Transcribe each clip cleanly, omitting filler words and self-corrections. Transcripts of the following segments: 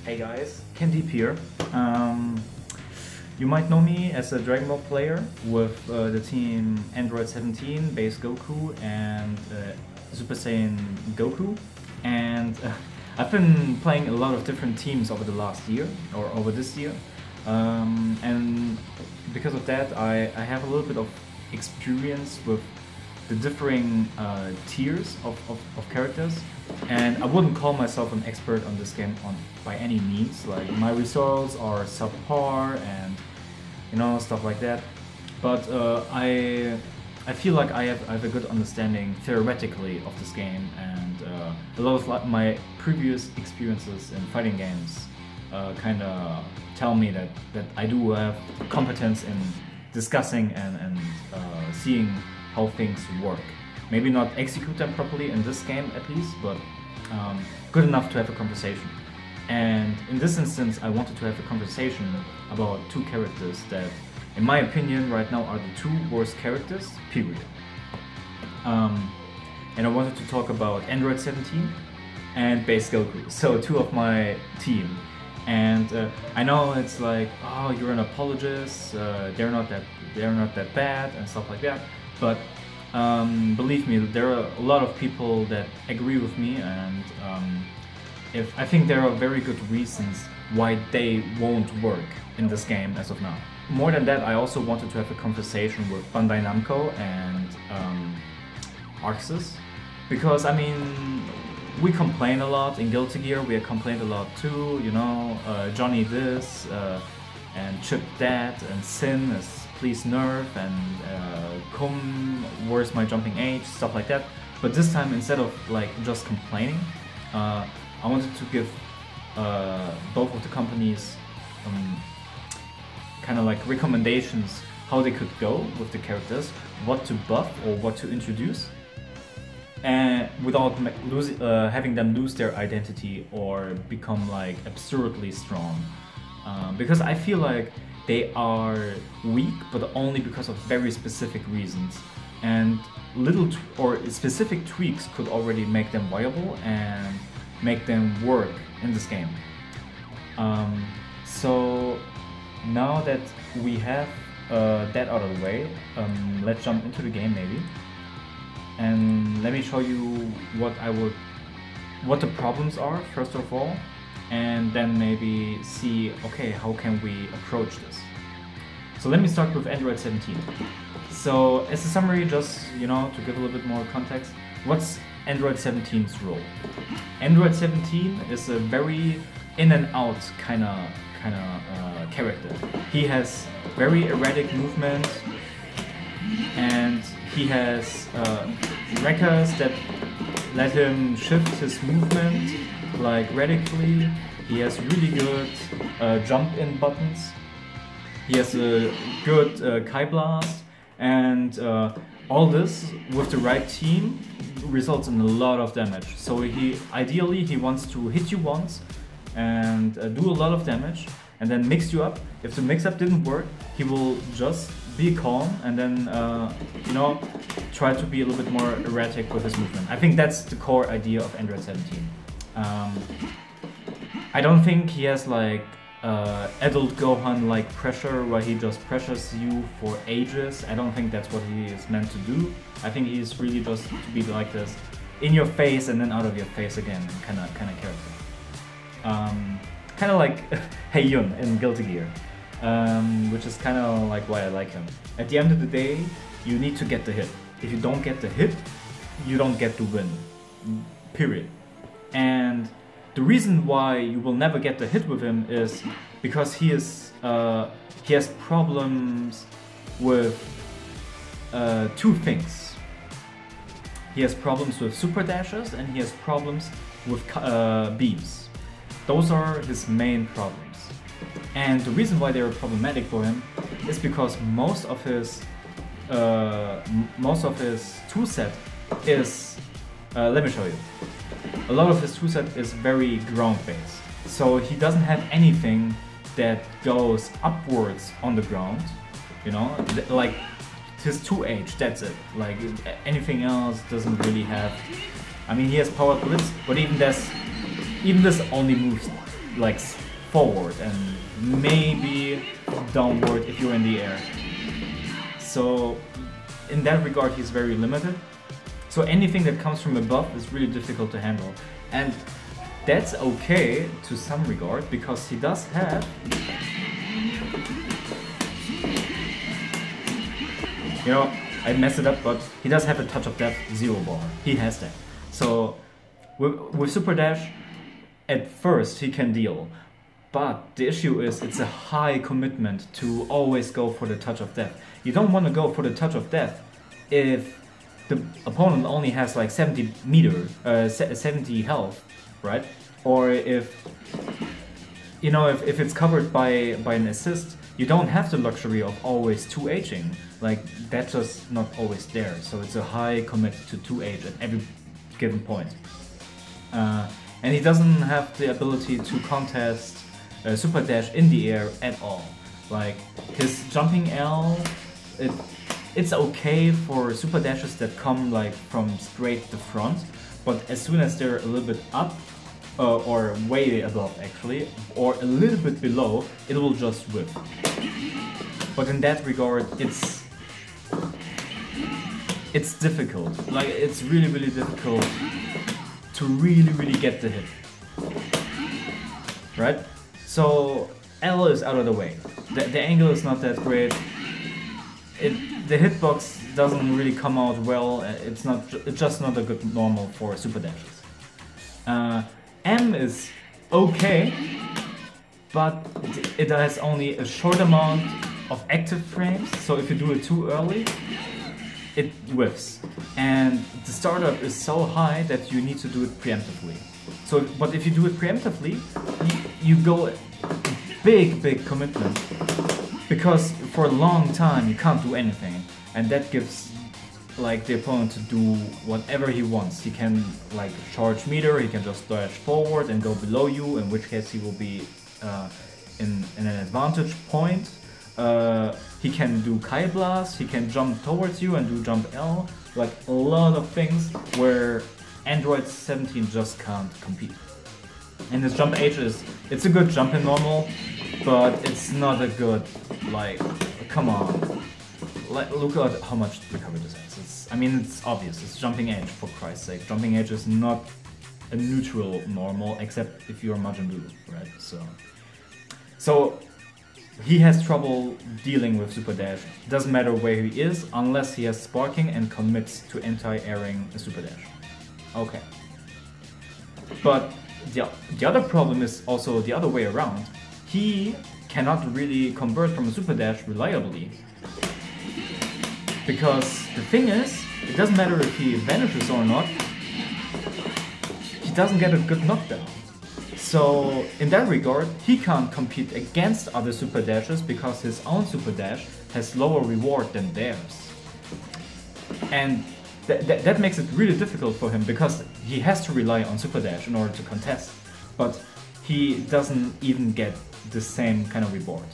Hey guys, KenDeep here. You might know me as a Dragon Ball player with the team A17, Base Goku and Super Saiyan Goku. And I've been playing a lot of different teams over the last year, or over this year. And because of that, I have a little bit of experience with the differing tiers of characters. And I wouldn't call myself an expert on this game by any means. Like, my results are subpar and stuff like that. But I feel like I have a good understanding theoretically of this game, and a lot of my previous experiences in fighting games kind of tell me that I do have competence in discussing and seeing how things work. Maybe not execute them properly in this game at least, but good enough to have a conversation. And in this instance, I wanted to have a conversation about two characters that, in my opinion, right now are the two worst characters, period. And I wanted to talk about A17 and Base Goku, so two of my team. And I know it's like, oh, you're an apologist, they're not that bad and stuff like that, but believe me, there are a lot of people that agree with me, and I think there are very good reasons why they won't work in this game as of now. More than that, I also wanted to have a conversation with Bandai Namco and Arcsys, because I mean, we complain a lot in Guilty Gear. We complained a lot too, Johnny this and Chip that, and Sin is please nerf, and Kum, where's my jumping age, stuff like that. But this time, instead of like just complaining, I wanted to give both of the companies kind of like recommendations how they could go with the characters, what to buff or what to introduce, and without having them lose their identity or become like absurdly strong. Because I feel like they are weak, but only because of very specific reasons, and little or specific tweaks could already make them viable and make them work in this game. So now that we have that out of the way, let's jump into the game maybe, and let me show you what the problems are first of all, and then maybe see, okay, how can we approach this. So let me start with A17. So as a summary, just to give a little bit more context, what's A17's role? A17 is a very in and out kind of character. He has very erratic movement, and he has records that let him shift his movement like radically. He has really good jump in buttons. He has a good Kai Blast, and all this with the right team results in a lot of damage. So ideally he wants to hit you once and do a lot of damage, and then mix you up. If the mix-up didn't work, he will just be calm and then try to be a little bit more erratic with his movement. I think that's the core idea of A17. I don't think he has like adult Gohan like pressure where he just pressures you for ages. I don't think that's what he is meant to do. I think he's really just to be like this in your face and then out of your face again kind of character. Kind of like Hey-Yun in Guilty Gear, which is kind of like why I like him. At the end of the day, you need to get the hit. If you don't get the hit, you don't get to win, period. And the reason why you will never get the hit with him is because he has problems with two things. He has problems with super dashes, and he has problems with beams. Those are his main problems. And the reason why they are problematic for him is because most of his toolset is, let me show you. A lot of his toolset is very ground-based. So he doesn't have anything that goes upwards on the ground, like his 2H, that's it. Like anything else doesn't really have. I mean, he has power blitz, but even this only moves like forward and maybe downward if you're in the air. So in that regard he's very limited. So anything that comes from above is really difficult to handle. And that's okay to some regard, because he does have, you know, I messed it up, but he does have a touch of death 0 bar. He has that. So with Super Dash, at first he can deal. But the issue is it's a high commitment to always go for the touch of death. You don't want to go for the touch of death if the opponent only has like 70 health, right? Or if, you know, if it's covered by an assist, you don't have the luxury of always 2Hing. Like, that's just not always there. So it's a high commit to 2H at every given point. And he doesn't have the ability to contest Super Dash in the air at all. Like, his jumping L, it's okay for Super Dashes that come like from straight the front, but as soon as they're a little bit up, or way above actually, or a little bit below, it will just whip. But in that regard, it's difficult. Like, it's really difficult to really get the hit. Right? So L is out of the way. The angle is not that great. The hitbox doesn't really come out well. It's just not a good normal for Super Dashes. M is okay, but it has only a short amount of active frames. So if you do it too early, it whiffs. And the startup is so high that you need to do it preemptively. So, but if you do it preemptively, you go big commitment, because for a long time you can't do anything, and that gives like the opponent to do whatever he wants. He can like charge meter, he can just dash forward and go below you, in which case he will be in an advantage point. He can do Kai Blast, he can jump towards you and do jump L, like a lot of things where Android 17 just can't compete. And his jump H it's a good jump in normal, but it's not a good, like, come on. Look at how much recovery this has. I mean, it's obvious, it's jumping H, for Christ's sake. Jumping H is not a neutral normal, except if you're Majin Buu, right? So he has trouble dealing with Super Dash. Doesn't matter where he is, unless he has sparking and commits to anti-airing a Super Dash. Okay. But the other problem is also the other way around. He cannot really convert from a Super Dash reliably. Because the thing is, it doesn't matter if he vanishes or not, he doesn't get a good knockdown. So in that regard, he can't compete against other Super Dashes because his own Super Dash has lower reward than theirs. And that makes it really difficult for him, because he has to rely on Super Dash in order to contest, but he doesn't even get the same kind of reward.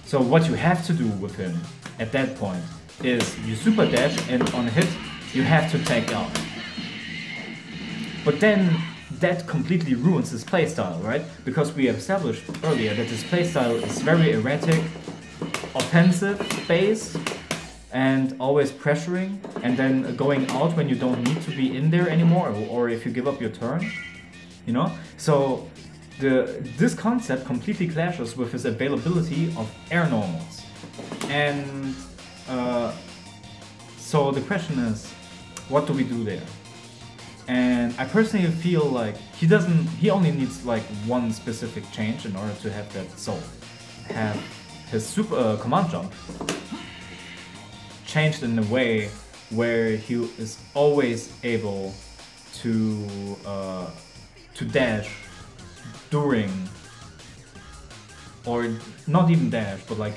So what you have to do with him at that point is you Super Dash, and on hit you have to take out. But then that completely ruins his playstyle, right? Because we have established earlier that his playstyle is very erratic, offensive base, and always pressuring, and then going out when you don't need to be in there anymore, or if you give up your turn, you know? So this concept completely clashes with his availability of air normals. And so the question is, what do we do there? And I personally feel like he only needs like one specific change in order to have that solved. Have his super command jump changed in a way where he is always able to dash during, or not even dash, but like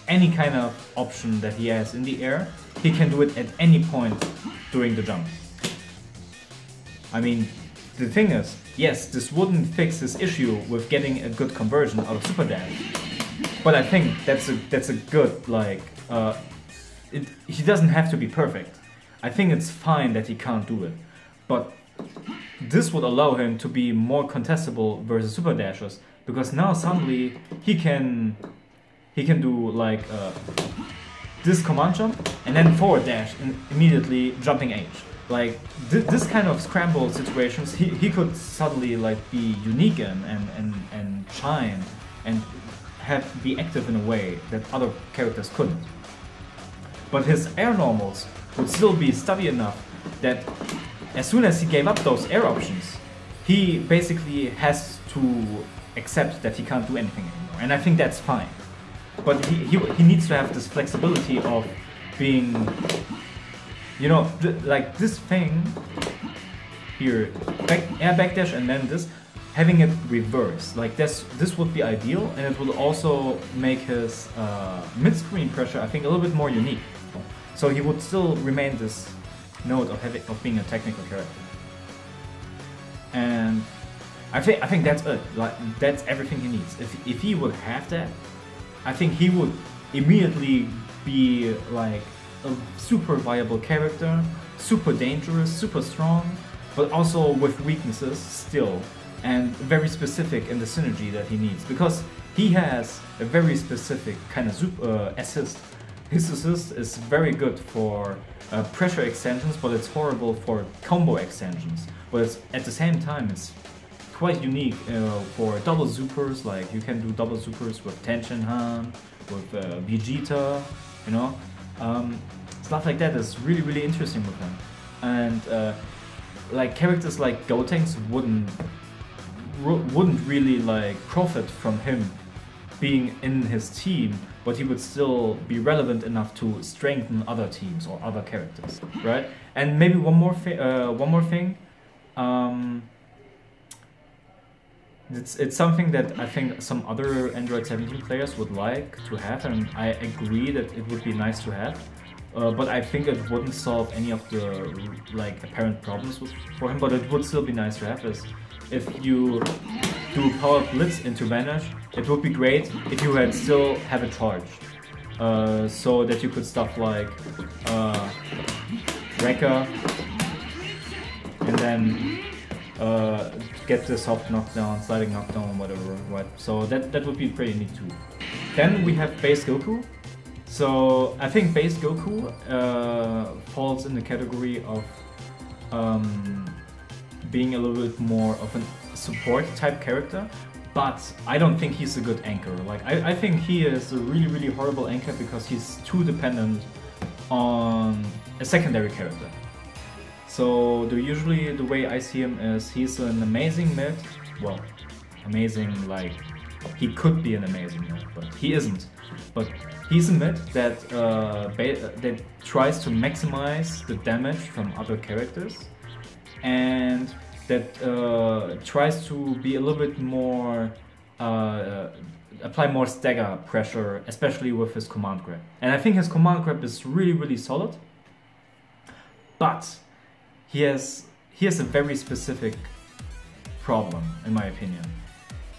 any kind of option that he has in the air, he can do it at any point during the jump. I mean, the thing is, yes, this wouldn't fix his issue with getting a good conversion out of Super Dash, but I think that's a good, like, he doesn't have to be perfect. I think it's fine that he can't do it, but this would allow him to be more contestable versus super dashes, because now suddenly he can do like this command jump and then forward dash and immediately jumping H. Like this kind of scramble situations, he could suddenly like be unique in and shine and be active in a way that other characters couldn't. But his air normals would still be stubby enough that as soon as he gave up those air options, he basically has to accept that he can't do anything anymore. And I think that's fine. But he needs to have this flexibility of being, you know, like this thing here, air backdash and then this, having it reverse. Like this would be ideal, and it would also make his mid-screen pressure, I think, a little bit more unique. So he would still remain this note of being a technical character. And I think that's it. Like that's everything he needs. If he would have that, I think he would immediately be like a super viable character, super dangerous, super strong, but also with weaknesses still, and very specific in the synergy that he needs, because he has a very specific kind of assist. His assist is very good for pressure extensions, but it's horrible for combo extensions. But it's, at the same time, it's quite unique for double supers. Like you can do double supers with Tenshinhan, with Vegeta, you know. Stuff like that is really interesting with him. And like characters like Gotenks wouldn't really like profit from him being in his team, but he would still be relevant enough to strengthen other teams or other characters, right? And maybe one more thing. It's something that I think some other Android 17 players would like to have, and I agree that it would be nice to have. But I think it wouldn't solve any of the like apparent problems for him. But it would still be nice to have. Is if you do power blitz into vanish, it would be great if you had still have it charged, so that you could stuff like Wrecker and then get the soft knockdown, sliding knockdown, whatever. Right? So that would be pretty neat too. Then we have Base Goku. So I think Base Goku falls in the category of being a little bit more of a support type character, but I don't think he's a good anchor. Like I think he is a really horrible anchor because he's too dependent on a secondary character. So usually the way I see him is he's an amazing mid. Well, amazing, like he could be an amazing mid, but he isn't. But he's a mid that that tries to maximize the damage from other characters, and that tries to be a little bit more apply more stagger pressure, especially with his command grab. And I think his command grab is really solid, but he has a very specific problem, in my opinion,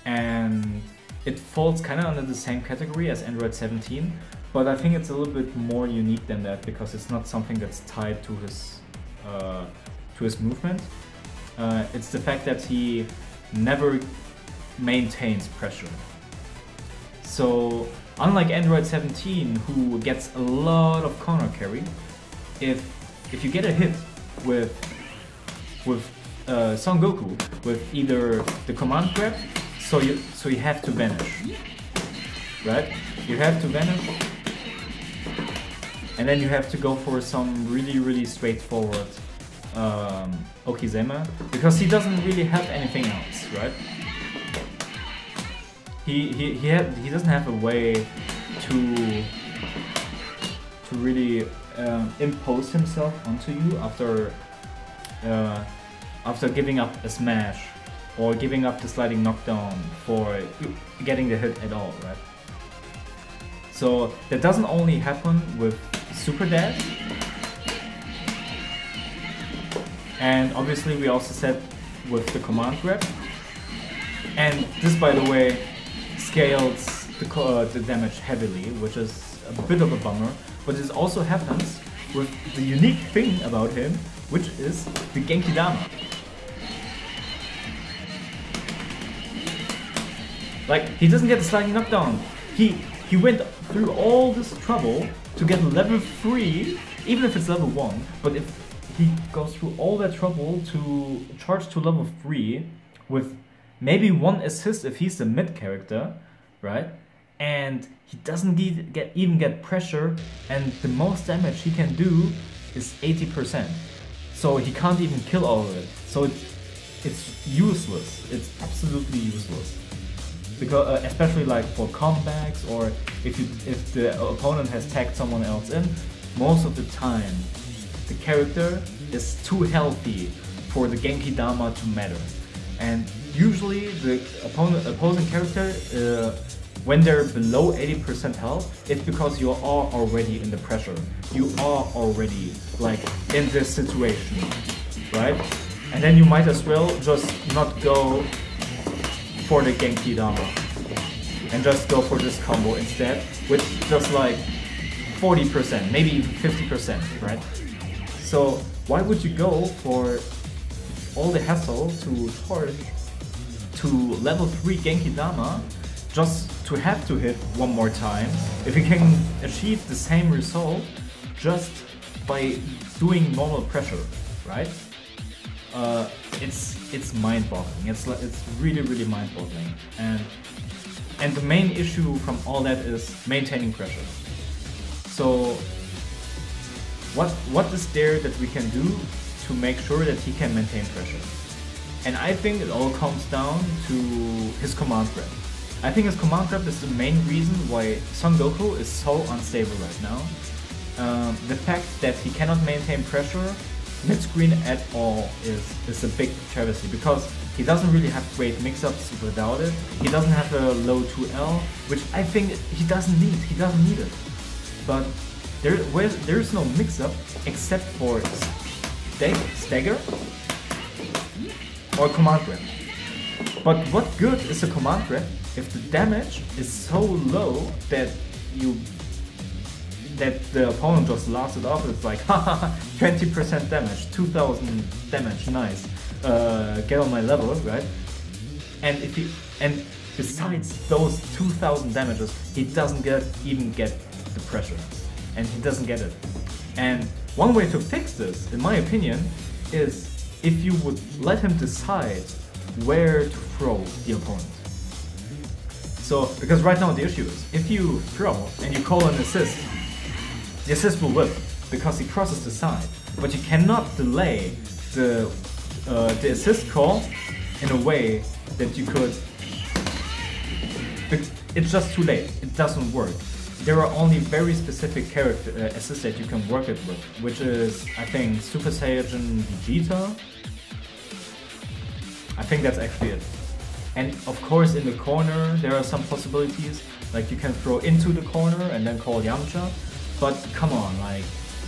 and it falls kind of under the same category as Android 17, but I think it's a little bit more unique than that because it's not something that's tied to his movement. It's the fact that he never maintains pressure. So unlike Android 17, who gets a lot of counter carry, if you get a hit with Son Goku with either the command grab, so you have to vanish, right? You have to vanish, and then you have to go for some really straightforward Okizeme, because he doesn't really have anything else, right? He doesn't have a way to really impose himself onto you after giving up a smash or giving up the sliding knockdown for getting the hit at all, right? So that doesn't only happen with Super Dash, and obviously we also said with the command grab, and this, by the way, scales the damage heavily, which is a bit of a bummer, but this also happens with the unique thing about him, which is the Genki Dama. Like, he doesn't get the sliding knockdown. He went through all this trouble to get level 3, even if it's level 1, but if he goes through all that trouble to charge to level 3 with maybe 1 assist if he's the mid character, right? And he doesn't even get pressure, and the most damage he can do is 80%. So he can't even kill all of it. So it's useless. It's absolutely useless. Because especially like for comebacks, or if the opponent has tagged someone else in, most of the time the character is too healthy for the Genki Dama to matter. And usually the opposing character, when they're below 80% health, it's because you are already in the pressure. You are already like in this situation, right? And then you might as well just not go for the Genki Dama and just go for this combo instead with just like 40%, maybe even 50%, right? So why would you go for all the hassle to charge to level 3 Genki Dama just to have to hit one more time if you can achieve the same result just by doing normal pressure, right? It's mind-boggling. It's really mind-boggling, and the main issue from all that is maintaining pressure. So what is there that we can do to make sure that he can maintain pressure? And I think it all comes down to his command grab. I think his command grab is the main reason why Son Goku is so unstable right now. The fact that he cannot maintain pressure mid-screen at all is a big travesty, because he doesn't really have great mix-ups without it. He doesn't have a low 2L, which I think he doesn't need. He doesn't need it. But there's no mix-up except for stagger or command grab. But what good is a command grab if the damage is so low that the opponent just laughs it off? It's like, haha, 20% damage, 2000 damage, nice. Get on my level, right? And besides those 2000 damages, he doesn't even get the pressure, and he doesn't get it. And one way to fix this, in my opinion, is if you would let him decide where to throw the opponent. So, because right now the issue is, if you throw and you call an assist, the assist will whip because he crosses the side, but you cannot delay the assist call in a way that you could. It's just too late. It doesn't work. There are only very specific character assists that you can work it with, which is, I think, Super Saiyan Vegeta. I think that's actually it. And of course, in the corner there are some possibilities, like you can throw into the corner and then call Yamcha. But come on, like,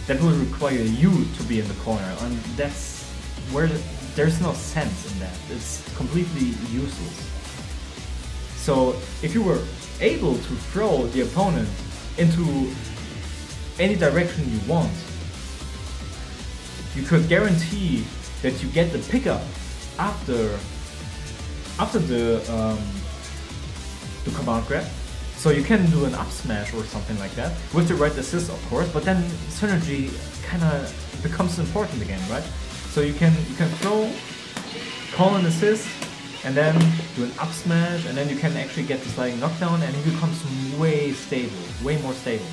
that would require you to be in the corner, and that's where there's no sense in that. It's completely useless. So if you were able to throw the opponent into any direction you want, you could guarantee that you get the pickup after the command grab. So you can do an up smash or something like that, with the right assist of course, but then synergy kinda becomes important again, right? So you can throw, call an assist, and then do an up smash, and then you can actually get the sliding knockdown, and he becomes way more stable.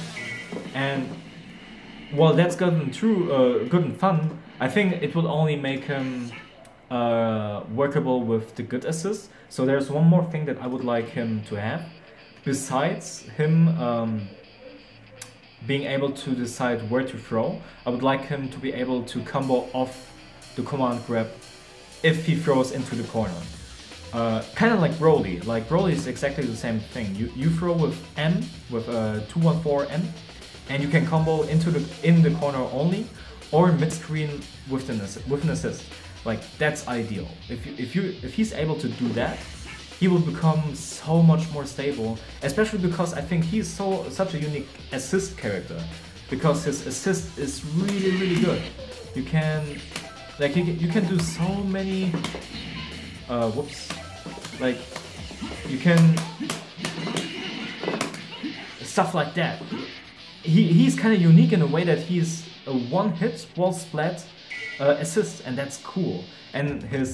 And while that's good and fun, I think it will only make him workable with the good assists. So there's one more thing that I would like him to have. Besides him being able to decide where to throw, I would like him to be able to combo off the command grab if he throws into the corner. Kind of like Broly. Like Broly is exactly the same thing. You throw with M, with 214M, and you can combo in the corner only, or mid screen with an assist. Like, that's ideal. If he's able to do that, he will become so much more stable, especially because I think he's such a unique assist character, because his assist is really good. You can do so many like you can stuff like that. He's kind of unique in a way that he's a one-hit wall splat assist, and that's cool. And his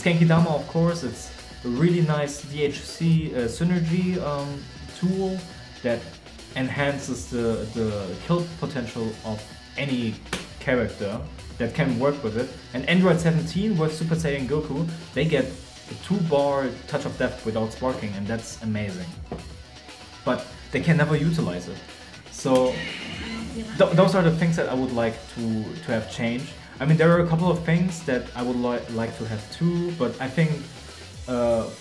Genki Dama, of course, it's a really nice DHC synergy tool that enhances the kill potential of any character that can work with it. And Android 17 with Super Saiyan Goku, they get a 2-bar touch of death without sparking, and that's amazing. But they can never utilize it. So those are the things that I would like to have changed. I mean, there are a couple of things that I would like to have too, but I think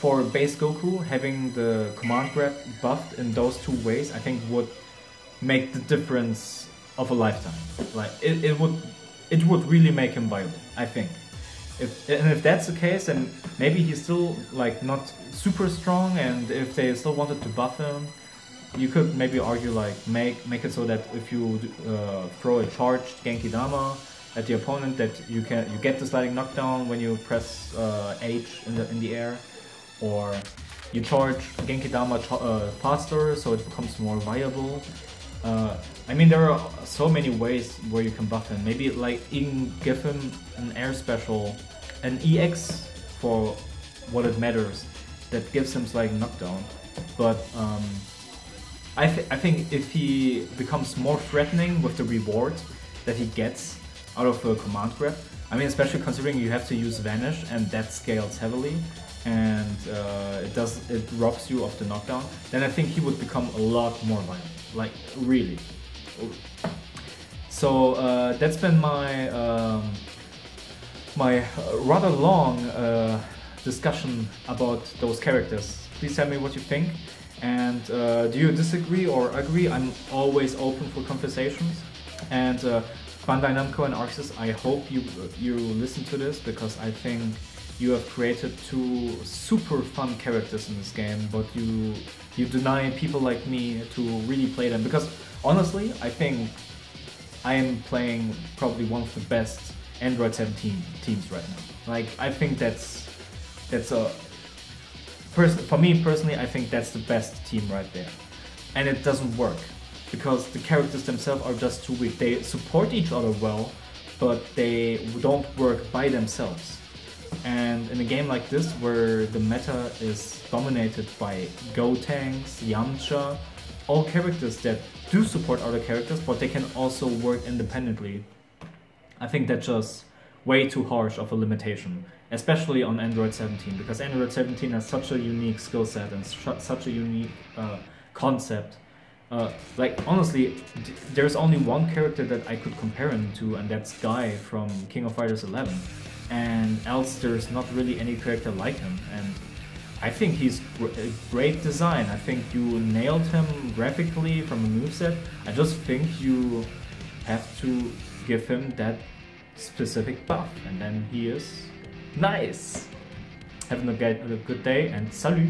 for Base Goku, having the command grab buffed in those 2 ways, I think would make the difference of a lifetime. Like it would really make him viable, I think. If that's the case, then maybe he's still like not super strong, and if they still wanted to buff him, you could maybe argue like make it so that if you throw a charged Genki Dama at the opponent, that you get the sliding knockdown when you press H in the air, or you charge Genki Dama faster so it becomes more viable. I mean, there are so many ways where you can buff him. Maybe like even give him an air special, an EX for what it matters, that gives him sliding knockdown. But I think if he becomes more threatening with the reward that he gets out of a command grab, I mean, especially considering you have to use Vanish, and that scales heavily, and it robs you of the knockdown, then I think he would become a lot more violent, like really. So that's been my my rather long discussion about those characters. Please tell me what you think, and do you disagree or agree? I'm always open for conversations. And Bamco and Arcsys, I hope you listen to this, because I think you have created 2 super fun characters in this game, but you deny people like me to really play them, because honestly, I think I am playing probably one of the best Android 17 teams right now. Like, I think that's a for me personally, I think that's the best team right there, and it doesn't work because the characters themselves are just too weak. They support each other well, but they don't work by themselves. And in a game like this, where the meta is dominated by Gotenks, Yamcha, all characters that do support other characters, but they can also work independently, I think that's just way too harsh of a limitation, especially on Android 17, because Android 17 has such a unique skill set and such a unique concept. Like, honestly, there's only one character that I could compare him to, and that's Guy from King of Fighters 11. And else there's not really any character like him. And I think he's a great design. I think you nailed him graphically from a moveset. I just think you have to give him that specific buff, and then he is nice. Have a good day, and salut!